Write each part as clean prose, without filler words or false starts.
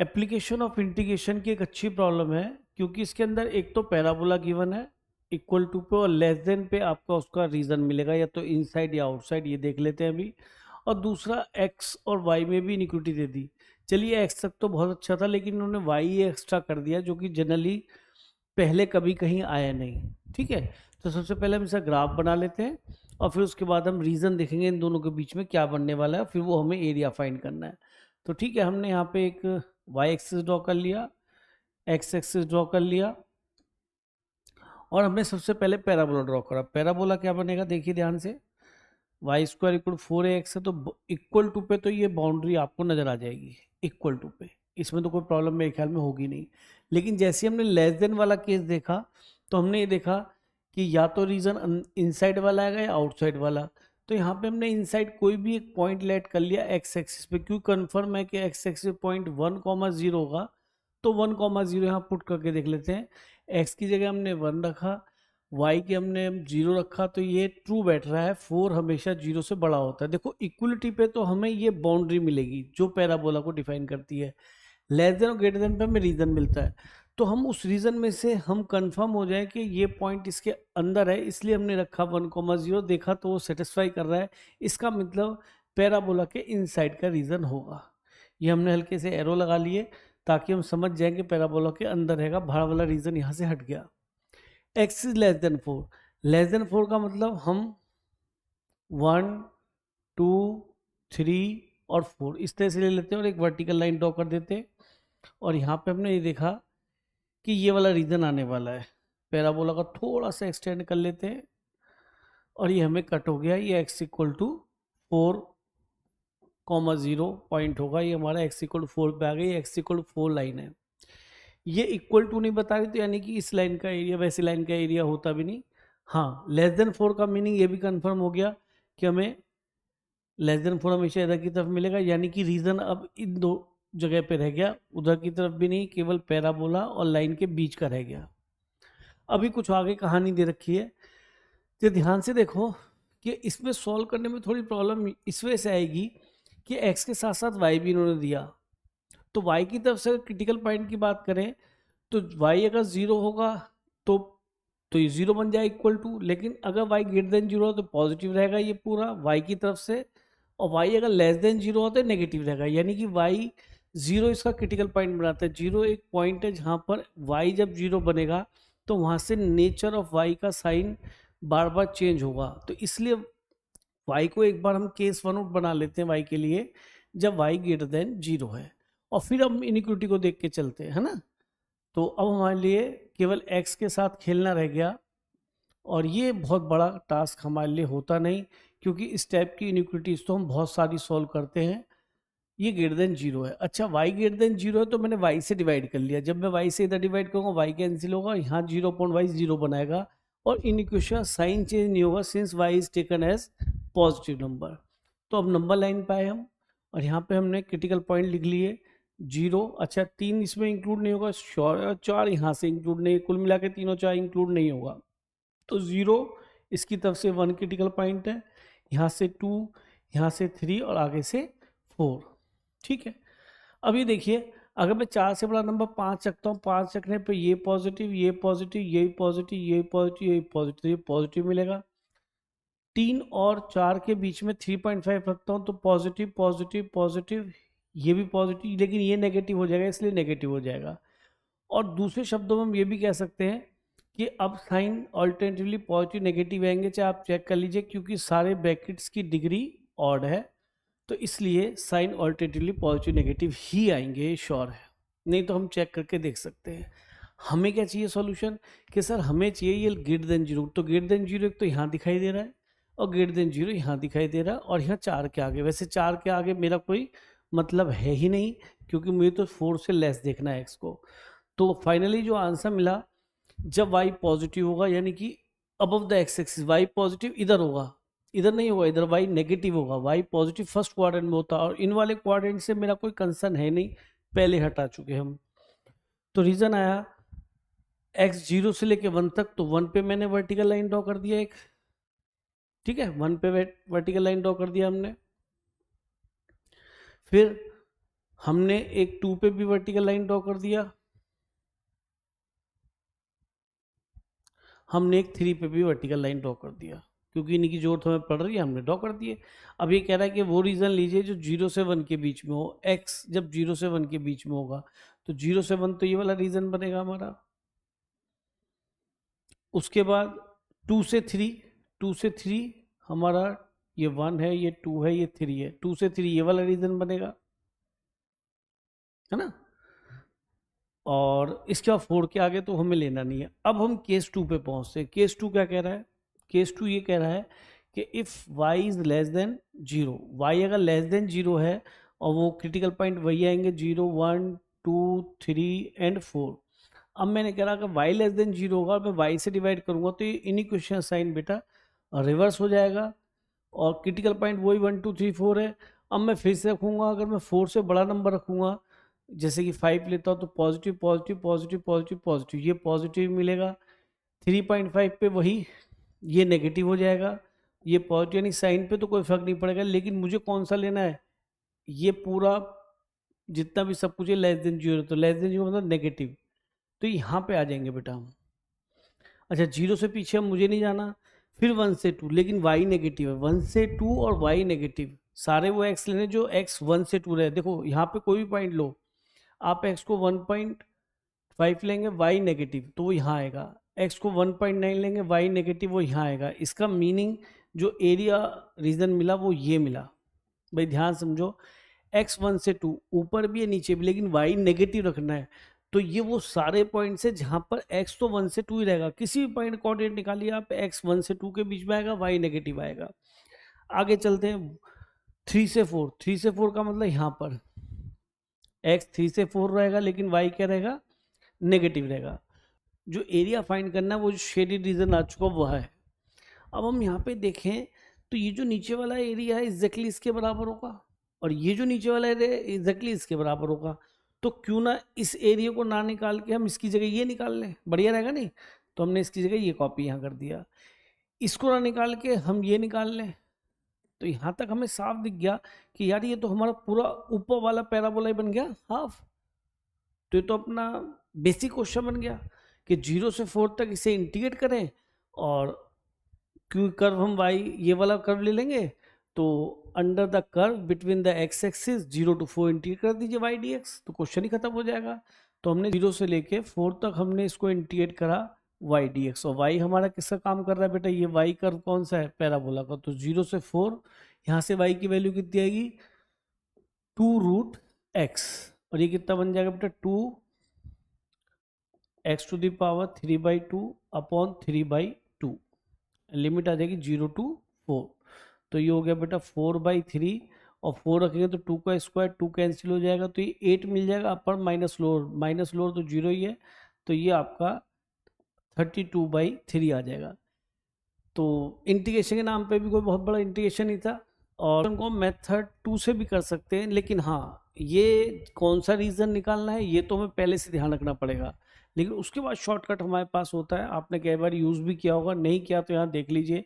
Application of integration की एक अच्छी प्रॉब्लम है, क्योंकि इसके अंदर एक तो पैराबोला गिवन है इक्वल टू पे, और लेस देन पे आपका उसका रीजन मिलेगा, या तो इनसाइड या आउटसाइड, ये देख लेते हैं अभी। और दूसरा एक्स और वाई में भी इनिक्विटी दे दी। चलिए एक्स तक तो बहुत अच्छा था, लेकिन उन्होंने वाई एक्स्ट्रा कर दिया, जो कि जनरली पहले कभी कहीं आया नहीं। ठीक है, तो सबसे पहले हम इसका ग्राफ बना लेते हैं, और फिर उसके बाद हम रीजन देखेंगे इन दोनों के बीच में क्या बनने वाला है, फिर वो हमें एरिया फाइंड करना है। तो ठीक है, हमने यहाँ पे एक वाई एक्सिस ड्रॉ कर लिया, एक्स एक्सिस ड्रॉ कर लिया, और हमने सबसे पहले पैराबोला ड्रॉ करा। पैराबोला क्या बनेगा, देखिए ध्यान से, वाई स्क्वायर इक्वल 4ax है, तो इक्वल टू पे तो ये बाउंड्री आपको नजर आ जाएगी इक्वल टू पे, इसमें तो कोई प्रॉब्लम मेरे ख्याल में होगी नहीं। लेकिन जैसे हमने लेस देन वाला केस देखा, तो हमने ये देखा कि या तो रीजन इनसाइड वाला आएगा या आउटसाइड वाला। तो यहाँ पे हमने इनसाइड कोई भी एक पॉइंट लेट कर लिया एक्स एक्सिस पे, क्यों कंफर्म है कि एक्स एक्सिस पॉइंट 1,0 होगा, तो 1,0 यहाँ पुट करके देख लेते हैं। एक्स की जगह हमने 1 रखा, वाई के हमने 0 रखा, तो ये ट्रू बैठ रहा है, 4 हमेशा 0 से बड़ा होता है। देखो इक्वलिटी पे तो हमें ये बाउंड्री मिलेगी जो पैराबोला को डिफाइन करती है, लेस देन और ग्रेटर देन पे हमें रीजन मिलता है। तो हम उस रीजन में से हम कंफर्म हो जाए कि ये पॉइंट इसके अंदर है, इसलिए हमने रखा 1,0, देखा तो वो सेटिस्फाई कर रहा है, इसका मतलब पैराबोला के इनसाइड का रीजन होगा। ये हमने हल्के से एरो लगा लिए ताकि हम समझ जाएं कि पैराबोला के अंदर रहेगा, बाहर वाला रीजन यहाँ से हट गया। X is less than 4, less than 4 का मतलब हम 1 2 3 और 4 इस तरह से ले लेते हैं और एक वर्टिकल लाइन ड्रॉ कर देते हैं। और यहाँ पे हमने ये देखा कि ये वाला रीजन आने वाला है, पैराबोला का थोड़ा सा एक्सटेंड कर लेते हैं, और ये हमें कट हो गया, ये एक्स इक्वल टू 4,0 पॉइंट होगा, ये हमारा एक्स इक्वल टू 4 पे आ गई, एक्स इक्वल टू 4 लाइन है। ये इक्वल टू नहीं बता रही, तो यानी कि इस लाइन का एरिया वैसी लाइन का एरिया होता भी नहीं। हाँ, लेस देन 4 का मीनिंग ये भी कंफर्म हो गया कि हमें लेस देन 4 हमेशा इधर की तरफ मिलेगा, यानी कि रीजन अब इन दो जगह पे रह गया, उधर की तरफ भी नहीं, केवल पैराबोला और लाइन के बीच का रह गया। अभी कुछ आगे कहानी दे रखी है, तो ध्यान से देखो कि इसमें सॉल्व करने में थोड़ी प्रॉब्लम इस वजह से आएगी कि एक्स के साथ साथ वाई भी इन्होंने दिया। तो y की तरफ से क्रिटिकल पॉइंट की बात करें, तो y अगर 0 होगा तो ये 0 बन जाए इक्वल टू, लेकिन अगर y ग्रेटर देन 0 हो तो पॉजिटिव रहेगा ये पूरा y की तरफ से, और y अगर लेस देन 0 हो तो नेगेटिव रहेगा, यानी कि y 0 इसका क्रिटिकल पॉइंट बनाता है। 0 एक पॉइंट है जहाँ पर y जब 0 बनेगा तो वहाँ से नेचर ऑफ y का साइन बार बार चेंज होगा। तो इसलिए y को एक बार हम केस 1 आउट बना लेते हैं y के लिए, जब y ग्रेटर देन 0 है, और फिर हम इनिक्विटी को देख के चलते हैं, है ना। तो अब हमारे लिए केवल x के साथ खेलना रह गया, और ये बहुत बड़ा टास्क हमारे लिए होता नहीं, क्योंकि इस टाइप की इनिक्विटीज तो हम बहुत सारी सॉल्व करते हैं। ये ग्रेटर देन 0 है, अच्छा y ग्रेटर देन 0 है, तो मैंने y से डिवाइड कर लिया, जब मैं y से इधर डिवाइड करूँगा y कैंसिल होगा, यहाँ 0.y 0 बनाएगा, और इनिक्वेशन का साइन चेंज नहीं होगा since y is taken as positive number. तो अब नंबर लाइन पे आए हम, और यहाँ पे हमने क्रिटिकल पॉइंट लिख लिए 0, अच्छा 3 इसमें इंक्लूड नहीं होगा, 4 यहाँ से इंक्लूड नहीं, कुल मिला के तीनों 4 इंक्लूड नहीं होगा, तो 0 इसकी तरफ से 1 क्रिटिकल पॉइंट है, यहाँ से 2, यहाँ से 3 और आगे से 4। ठीक है, अब ये देखिए, अगर मैं 4 से बड़ा नंबर 5 रखता हूँ, 5 रखने पे ये पॉजिटिव, ये पॉजिटिव, ये पॉजिटिव, ये पॉजिटिव, ये पॉजिटिव, ये पॉजिटिव मिलेगा। 3 और 4 के बीच में 3.5 रखता हूँ तो पॉजिटिव पॉजिटिव पॉजिटिव, ये भी पॉजिटिव, लेकिन ये नेगेटिव हो जाएगा, इसलिए नेगेटिव हो जाएगा। और दूसरे शब्दों में हम ये भी कह सकते हैं कि अब साइन ऑल्टरनेटिवली पॉजिटिव नेगेटिव आएंगे, चाहे आप चेक कर लीजिए, क्योंकि सारे ब्रैकेट्स की डिग्री ऑड है, तो इसलिए साइन ऑल्टरनेटिवली पॉजिटिव नेगेटिव ही आएंगे, श्योर है, नहीं तो हम चेक करके देख सकते हैं। हमें क्या चाहिए सॉल्यूशन, कि सर हमें चाहिए ये ग्रेटर देन 0, तो ग्रेटर देन 0 एक तो यहाँ दिखाई दे रहा है, और ग्रेटर देन 0 यहाँ दिखाई दे रहा है, और यहाँ 4 के आगे, वैसे 4 के आगे मेरा कोई मतलब है ही नहीं, क्योंकि मुझे तो 4 से लेस देखना है x को। तो फाइनली जो आंसर मिला, जब y पॉजिटिव होगा, यानी कि above the x axis y positive इधर होगा, इधर नहीं होगा, इधर y नेगेटिव होगा, y पॉजिटिव फर्स्ट क्वाड्रेंट में होता है, और इन वाले क्वाड्रेंट से मेरा कोई कंसर्न है नहीं, पहले हटा चुके हम। तो रीजन आया x 0 से लेके 1 तक, तो 1 पे मैंने वर्टिकल लाइन ड्रॉ कर दिया एक, ठीक है, 1 पे वर्टिकल लाइन ड्रॉ कर दिया हमने। फिर हमने एक 2 पे भी वर्टिकल लाइन ड्रॉ कर दिया, हमने एक 3 पे भी वर्टिकल लाइन ड्रॉ कर दिया, क्योंकि इन्हीं की जरूरत हमें पड़ रही है, हमने ड्रॉ कर दिए। अब ये कह रहा है कि वो रीजन लीजिए जो 0 से 1 के बीच में हो। x जब 0 से 1 के बीच में होगा तो 0 से 1 तो ये वाला रीजन बनेगा हमारा। उसके बाद 2 से 3, 2 से 3 हमारा ये 1 है, ये 2 है, ये 3 है, 2 से 3 ये वाला रीजन बनेगा, है ना। और इसके बाद 4 के आगे तो हमें लेना नहीं है। अब हम केस 2 पे पहुंचते हैं। केस 2 क्या कह रहा है? केस 2 ये कह रहा है कि if y is less than 0, y अगर लेस देन 0 है और वो क्रिटिकल पॉइंट वही आएंगे 0, 1, 2, 3 एंड 4। अब मैंने कह रहा कि y लेस देन 0 होगा और मैं y से डिवाइड करूंगा तो ये इनइक्वेशन साइन बेटा रिवर्स हो जाएगा और क्रिटिकल पॉइंट वही 1, 2, 3, 4 है। अब मैं फिर से रखूंगा, अगर मैं 4 से बड़ा नंबर रखूंगा जैसे कि 5 लेता हूँ तो positive positive positive positive positive, ये पॉजिटिव मिलेगा। 3.5 पे वही ये नेगेटिव हो जाएगा, ये पॉजिटिव, यानी साइन पे तो कोई फर्क नहीं पड़ेगा। लेकिन मुझे कौन सा लेना है? ये पूरा जितना भी सब कुछ है लेस देन 0, तो लेस देन 0 मतलब नेगेटिव, तो यहाँ पे आ जाएंगे बेटा हम। अच्छा 0 से पीछे हम मुझे नहीं जाना, फिर 1 से 2, लेकिन y नेगेटिव है। 1 से 2 और y नेगेटिव, सारे वो x लेने जो x 1 से 2 रहे। देखो यहाँ पे कोई भी पॉइंट लो, आप x को 1.5 लेंगे y नेगेटिव तो वो यहाँ आएगा, x को 1.9 लेंगे y नेगेटिव वो यहाँ आएगा। इसका मीनिंग जो एरिया रीजन मिला वो ये मिला। भाई ध्यान समझो, x 1 से 2 ऊपर भी है नीचे भी, लेकिन y नेगेटिव रखना है। तो ये वो सारे पॉइंट्स है जहाँ पर x तो 1 से 2 ही रहेगा। किसी भी पॉइंट कोऑर्डिनेट निकालिए आप, x 1 से 2 के बीच में आएगा, y नेगेटिव आएगा। आगे चलते हैं 3 से 4, 3 से 4 का मतलब यहाँ पर x 3 से 4 रहेगा लेकिन y क्या रहेगा? नेगेटिव रहेगा। जो एरिया फाइंड करना है वो जो शेडेड रीजन आ चुका वह है। अब हम यहाँ पे देखें तो ये जो नीचे वाला एरिया है एग्जैक्टली इसके बराबर होगा और ये जो नीचे वाला एरिया है एग्जैक्टली इसके बराबर होगा। तो क्यों ना इस एरिया को ना निकाल के हम इसकी जगह ये निकाल लें, बढ़िया रहेगा नहीं? तो हमने इसकी जगह ये कॉपी यहाँ कर दिया, इसको ना निकाल के हम ये निकाल लें। तो यहाँ तक हमें साफ दिख गया कि यार ये तो हमारा पूरा ऊपर वाला पैराबोला ही बन गया हाफ। तो ये तो अपना बेसिक क्वेश्चन बन गया कि 0 से 4 तक इसे इंटीग्रेट करें और क्योंकि कर्व हम y ये वाला कर्व ले लेंगे तो under the curve between the x axis 0 to 4 integrate कर दीजिए y dx, तो क्वेश्चन ही खत्म हो जाएगा। तो हमने 0 से लेके 4 तक हमने इसको इंटीग्रेट करा y dx, और y हमारा किसका काम कर रहा है बेटा? ये y कर्व कौन सा है? पैराबोला का। तो 0 से 4 यहाँ से y की वैल्यू कितनी आएगी? 2√x, और ये कितना बन जाएगा बेटा? 2x to the power 3/2 upon 3/2, limit आ जाएगी 0 to 4। तो ये हो गया बेटा 4/3, और 4 रखेंगे तो 2 का स्क्वायर, 2 कैंसिल हो जाएगा तो ये 8 मिल जाएगा। अपर माइनस लोअर, माइनस लोअर तो 0 ही है, तो ये आपका 32/3 आ जाएगा। तो इंटीग्रेशन के नाम पे भी कोई बहुत बड़ा इंटीग्रेशन नहीं था, और उनको मेथड 2 से भी कर सकते हैं। लेकिन हाँ, ये कौन सा रीजन निकालना है ये तो हमें पहले से ध्यान रखना पड़ेगा। लेकिन उसके बाद शॉर्टकट हमारे पास होता है, आपने कई बार यूज़ भी किया होगा, नहीं किया तो यहाँ देख लीजिए।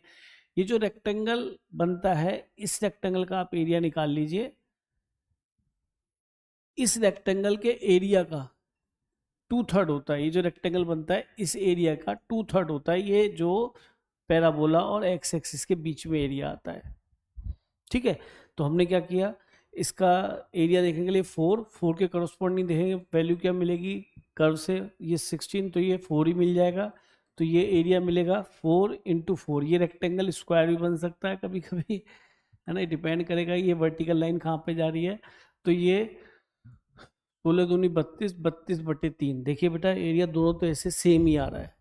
ये जो रेक्टेंगल बनता है, इस रेक्टेंगल का आप एरिया निकाल लीजिए। इस रेक्टेंगल के एरिया का 2/3 होता है, ये जो रेक्टेंगल बनता है इस एरिया का 2/3 होता है ये जो पैराबोला और एक्स एक्सिस के बीच में एरिया आता है। ठीक है, तो हमने क्या किया, इसका एरिया देखने के लिए 4 के करस्पॉन्डिंग देखेंगे वैल्यू क्या मिलेगी कर्व से, ये 16 तो ये 4 ही मिल जाएगा। तो ये एरिया मिलेगा 4 × 4। ये रेक्टेंगल स्क्वायर भी बन सकता है कभी कभी, है ना, डिपेंड करेगा ये वर्टिकल लाइन कहाँ पे जा रही है। तो ये 16 दूनी 32, 32/3। देखिए बेटा एरिया दोनों तो ऐसे सेम ही आ रहा है।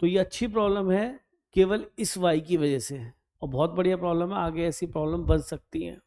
तो ये अच्छी प्रॉब्लम है केवल इस y की वजह से, और बहुत बढ़िया प्रॉब्लम है, आगे ऐसी प्रॉब्लम बन सकती है।